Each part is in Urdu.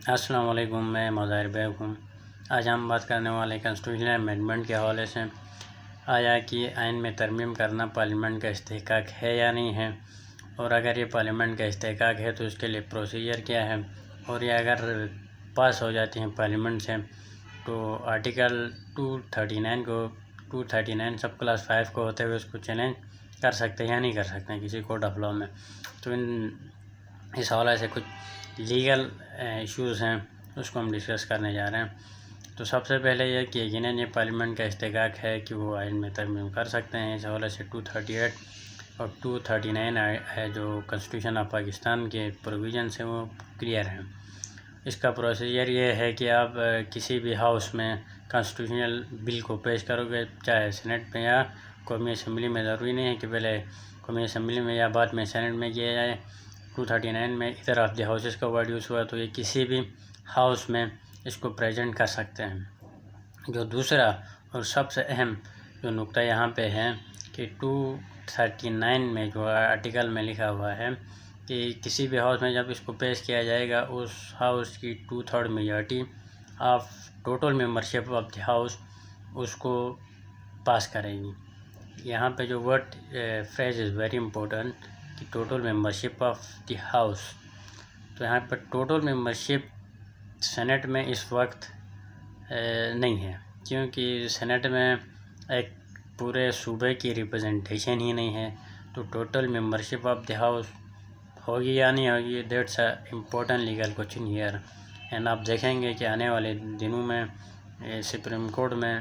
السلام علیکم، میں مظاہر بیگ ہوں۔ آج ہم بات کرنے والے کانسٹیٹیوشنل امینڈمنٹ کے حوالے سے آیا کہ آئین میں ترمیم کرنا پارلیمنٹ کا استحقاق ہے یا نہیں ہے، اور اگر یہ پارلیمنٹ کا استحقاق ہے تو اس کے لیے پروسیجر کیا ہے، اور یہ اگر پاس ہو جاتی ہیں پارلیمنٹ سے تو آرٹیکل 239 سب کلاس 5 کو ہوتے ہوئے اس کو چیلنج کر سکتے ہیں یا نہیں کر سکتے ہیں کسی کورٹ آف لاء میں۔ تو اس حوالے سے کچھ لیگل ایشوز ہیں، اس کو ہم ڈسکس کرنے جا رہے ہیں۔ تو سب سے پہلے یہ کہ یقیناً یہ پارلیمنٹ کا استحقاق ہے کہ وہ آئین میں ترمیم کر سکتے ہیں۔ اس حوالے سے 238 اور 239 ہے جو کنسٹیٹیوشن آف پاکستان کے پروویژنس ہیں وہ کلیئر ہیں۔ اس کا پروسیجر یہ ہے کہ آپ کسی بھی ہاؤس میں کانسٹیٹیوشنل بل کو پیش کرو گے، چاہے سینٹ میں یا قومی اسمبلی میں، ضروری نہیں ہے کہ پہلے قومی اسمبلی میں یا بعد میں سینٹ میں کیا جائے۔ 239 میں ادھر آف دی ہاؤسز کا ورڈ یوز ہوا، تو یہ کسی بھی ہاؤس میں اس کو پریزنٹ کر سکتے ہیں۔ جو دوسرا اور سب سے اہم جو نقطہ یہاں پہ ہے کہ 239 میں جو آرٹیکل میں لکھا ہوا ہے کہ کسی بھی ہاؤس میں جب اس کو پیش کیا جائے گا، اس ہاؤس کی 2/3 majority of total membership of the house اس کو پاس کرے گی۔ یہاں پہ جو word phrase is very important کہ total membership of the house, تو یہاں پر ٹوٹل ممبرشپ سینٹ میں اس وقت نہیں ہے، کیونکہ سینٹ میں ایک پورے صوبے کی ریپرزنٹیشن ہی نہیں ہے۔ تو total membership of the house ہوگی یا نہیں ہوگی، that's a important legal question here, and آپ دیکھیں گے کہ آنے والے دنوں میں سپریم کورٹ میں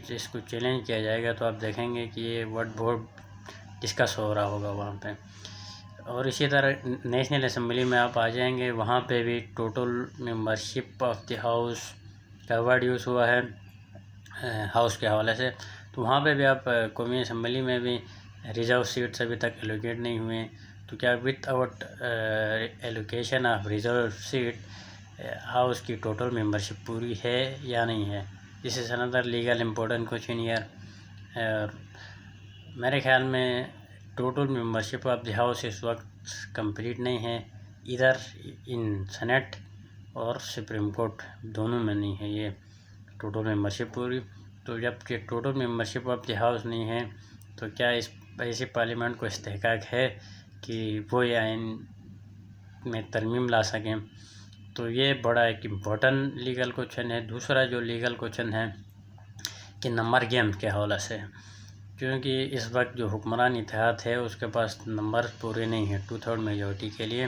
اس کو چیلنج کیا جائے گا، تو آپ دیکھیں گے کہ یہ ورڈ بہت ڈسکس ہو رہا ہوگا وہاں پہ۔ اور اسی طرح نیشنل اسمبلی میں آپ آ جائیں گے، وہاں پہ بھی total membership of the house کا ورڈ یوز ہوا ہے ہاؤس کے حوالے سے، تو وہاں پہ بھی آپ قومی اسمبلی میں بھی ریزرو سیٹس ابھی تک ایلوکیٹ نہیں ہوئے، تو کیا without allocation of reserve seat house کی ٹوٹل ممبرشپ پوری ہے یا نہیں ہے۔ دس از اندر لیگل امپورٹنٹ کوسچن ہیئر۔ میرے خیال میں total membership of the house اس وقت کمپلیٹ نہیں ہے، ادھر ان سینٹ اور سپریم کورٹ دونوں میں نہیں ہے یہ ٹوٹل ممبرشپ پوری۔ تو جب کہ total membership of the house نہیں ہے تو کیا اس ایسی پارلیمنٹ کو استحقاق ہے کہ وہ یہ آئین میں ترمیم لا سکیں؟ تو یہ بڑا ایک امپورٹنٹ لیگل کوسچن ہے۔ دوسرا جو لیگل کوسچن ہے کہ نمبر گیم کے حوالے سے، کیونکہ اس وقت جو حکمران اتحاد ہے اس کے پاس نمبر پورے نہیں ہیں، 2/3 میجورٹی کے لیے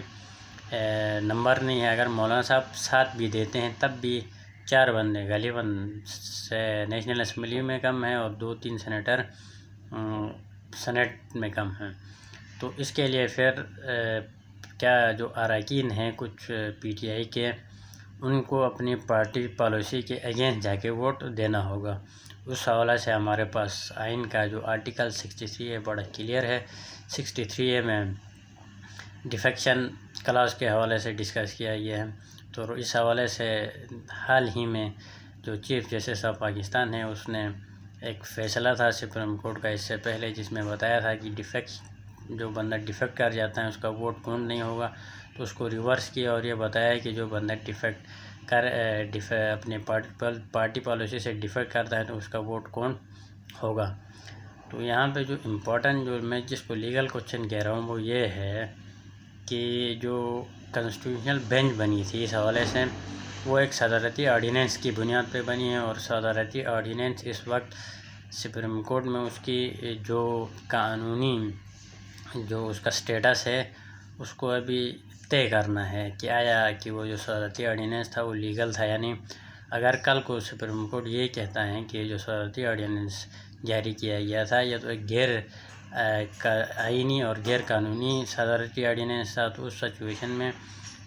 نمبر نہیں ہے۔ اگر مولانا صاحب ساتھ بھی دیتے ہیں تب بھی 4 بندے غالباً سے نیشنل اسمبلی میں کم ہیں اور 2-3 سینیٹر سینٹ میں کم ہیں۔ تو اس کے لیے پھر کیا جو اراکین ہیں کچھ پی ٹی آئی کے، ان کو اپنی پارٹی پالیسی کے اگینسٹ جا کے ووٹ دینا ہوگا۔ اس حوالے سے ہمارے پاس آئین کا جو آرٹیکل 63 ہے بڑا کلیئر ہے۔ 63 میں ڈیفیکشن کلاس کے حوالے سے ڈسکس کیا گیا ہے۔ تو اس حوالے سے حال ہی میں جو چیف جسٹس آف پاکستان ہے اس نے ایک فیصلہ تھا سپریم کورٹ کا اس سے پہلے، جس میں بتایا تھا کہ جو بندہ ڈیفیکٹ کر جاتا ہے اس کا ووٹ کاؤنٹ نہیں ہوگا، تو اس کو ریورس کیا اور یہ بتایا کہ جو بندہ اپنے پارٹی پالیسی سے ڈیفیکٹ کرتا ہے تو اس کا ووٹ کاؤنٹ ہوگا۔ تو یہاں پہ جو امپورٹنٹ جو میں جس کو لیگل کوسچن کہہ رہا ہوں وہ یہ ہے کہ جو کنسٹیٹیوشنل بینچ بنی تھی اس حوالے سے وہ ایک صدارتی آرڈیننس کی بنیاد پہ بنی ہے، اور صدارتی آرڈیننس اس وقت سپریم کورٹ میں اس کی جو قانونی جو اس کا سٹیٹس ہے اس کو ابھی طے کرنا ہے کہ آیا کہ وہ جو صدارتی آرڈیننس تھا وہ لیگل تھا یا نہیں۔ اگر کل کو سپریم کورٹ یہ کہتا ہے کہ جو صدارتی آرڈیننس جاری کیا گیا تھا یا تو ایک غیر آئینی اور غیر قانونی صدارتی آرڈیننس تھا، تو اس سچویشن میں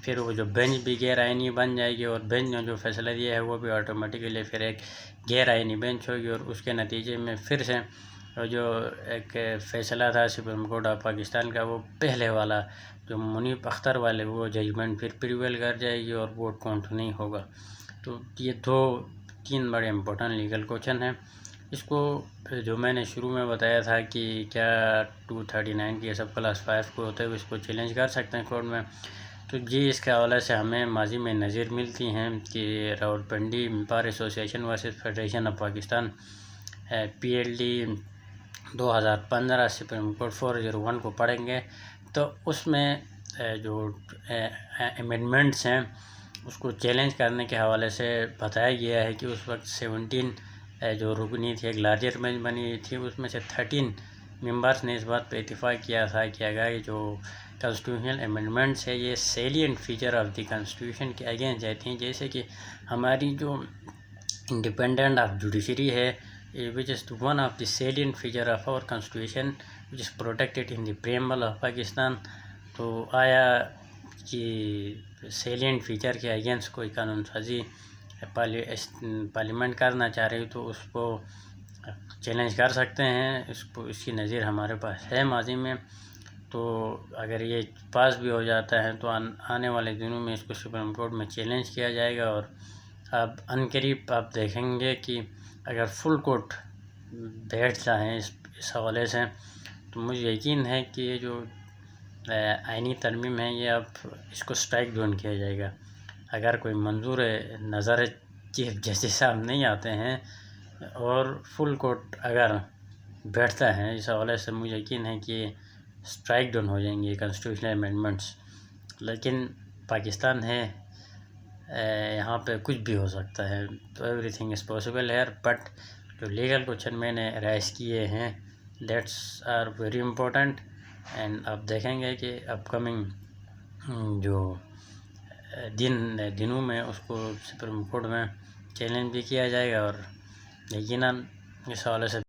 پھر وہ جو بینچ بھی غیر آئینی بن جائے گی، اور بینچ نے جو فیصلہ دیا ہے وہ بھی آٹومیٹیکلی پھر ایک غیر آئینی بینچ ہوگی، اور اس کے نتیجے میں پھر سے جو ایک فیصلہ تھا سپریم کورٹ آف پاکستان کا وہ پہلے والا جو منیب اختر والے وہ ججمنٹ پھر پریویل کر جائے گی اور ووٹ کاؤنٹ نہیں ہوگا۔ تو یہ 2-3 بڑے امپورٹنٹ لیگل کوسچن ہیں۔ اس کو جو میں نے شروع میں بتایا تھا کہ کیا 239 کی سب کلاس 5 کو ہوتے ہوئے اس کو چیلنج کر سکتے ہیں کورٹ میں، تو جی اس کے حوالے سے ہمیں ماضی میں نظیر ملتی ہیں کہ Rawalpindi Bar Association versus Federation of Pakistan PLD 2015 Supreme Court 401 کو پڑھیں گے تو اس میں جو امینڈمنٹس ہیں اس کو چیلنج کرنے کے حوالے سے بتایا گیا ہے کہ اس وقت 17 جو رکنی تھی، ایک لارجر بینچ بنی تھی، اس میں سے 13 ممبرس نے اس بات پہ اتفاق کیا تھا کہ اگر جو کانسٹیٹیوشنل امینڈمنٹس ہے یہ salient feature of the constitution کے اگینسٹ جاتی ہیں، جیسے کہ ہماری جو انڈیپینڈنٹ آف جوڈیشری ہے which is one of the salient feature of our constitution which is protected in the preamble of Pakistan. تو آیا کہ سیلینٹ فیچر کے اگینسٹ کوئی قانون سازی پارلیمنٹ کرنا چاہ رہی تو اس کو چیلنج کر سکتے ہیں، اس کی نظیر ہمارے پاس ہے ماضی میں. تو اگر یہ پاس بھی ہو جاتا ہے تو آنے والے دنوں میں اس کو سپریم کورٹ میں چیلنج کیا جائے گا، اور اب عنقریب آپ دیکھیں گے کہ اگر فل کورٹ بیٹھتا ہے اس حوالے سے تو مجھے یقین ہے کہ یہ جو آئینی ترمیم ہے یہ اب اس کو سٹرائک ڈاؤن کیا جائے گا. اگر کوئی منظور نظر چیف جسٹس صاحب نہیں آتے ہیں اور فل کورٹ اگر بیٹھتا ہے اس حوالے سے مجھے یقین ہے کہ سٹرائک ڈاؤن ہو جائیں گے کانسٹیٹیوشنل امینڈمنٹس. لیکن پاکستان ہے، یہاں پہ کچھ بھی ہو سکتا ہے، تو everything is possible here. But جو لیگل کوشچن میں نے رائز کیے ہیں that's are very important, and آپ دیکھیں گے کہ اپ کمنگ جو دنوں میں اس کو سپریم کورٹ میں چیلنج بھی کیا جائے گا، اور یقیناً اس حوالے سے